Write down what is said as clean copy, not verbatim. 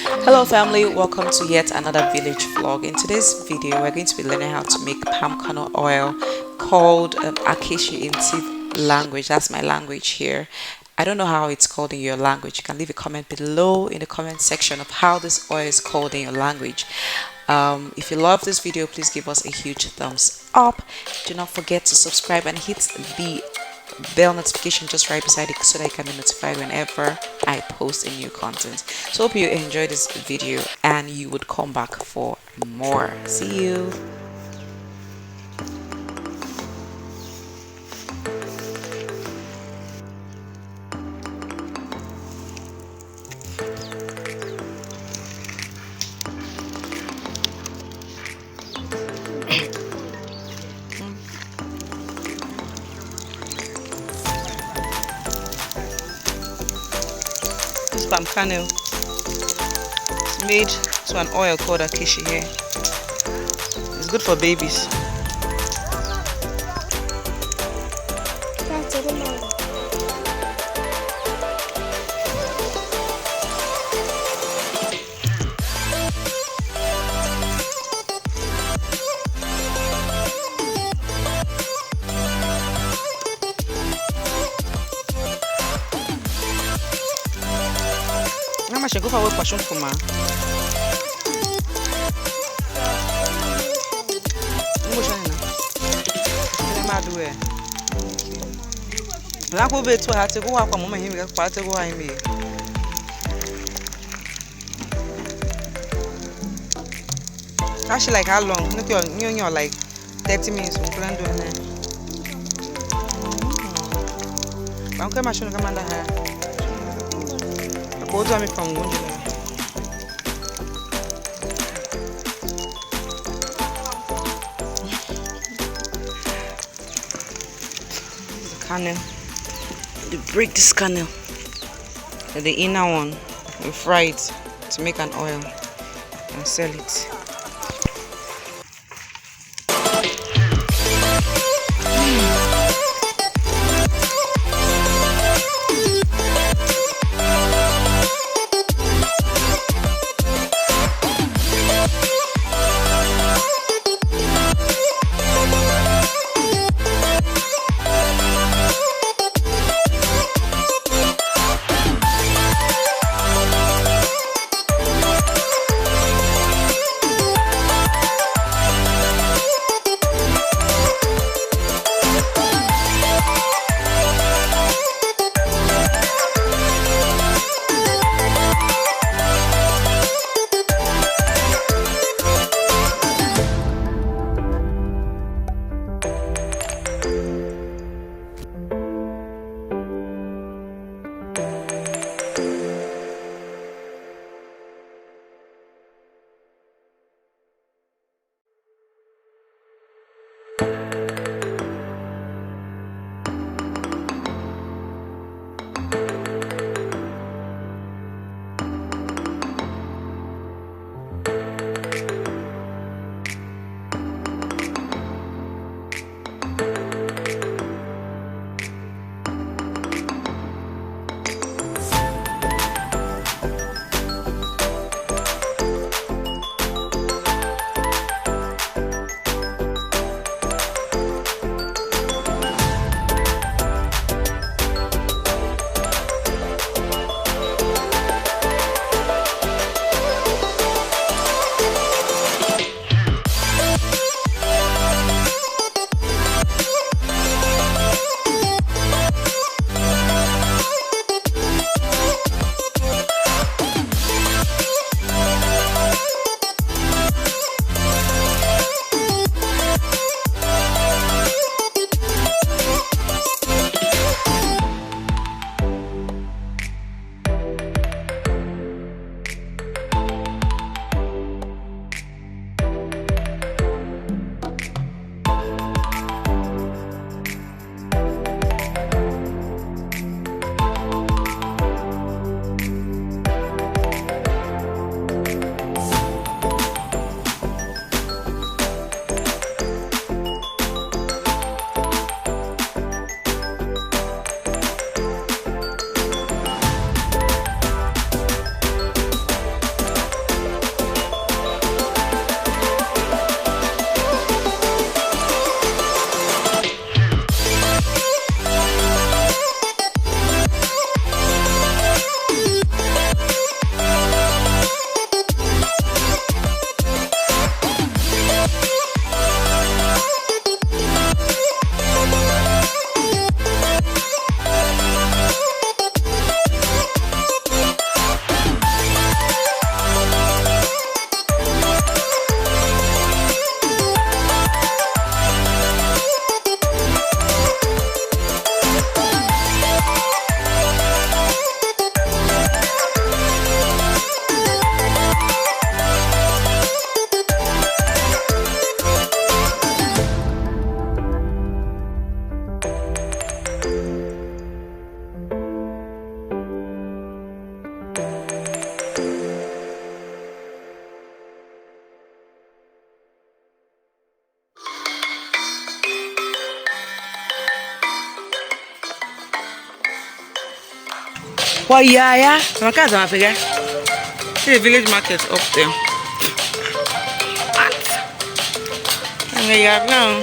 Hello family, welcome to yet another village vlog. In today's video we're going to be learning how to make palm kernel oil called acacia in tea language. That's my language here. I don't know how it's called in your language. You can leave a comment below in the comment section of how this oil is called in your language. If you love this video, please give us a huge thumbs up. Do not forget to subscribe and hit the bell notification just right beside it so that you can be notified whenever I post a new content. So hope you enjoyed this video and you would come back for more. See you. This palm kernel is made to an oil called acacia here. It's good for babies. Mama should go for a passion for ma. Actually, like how long? Look, you're like 30 minutes. We plan doing that. I'm going to come under her. I me from kernel. They break this kernel. The inner one, we fry it to make an oil and sell it. Well, yeah, yeah. My cars are figure. See the village market up there. What? And there you are now.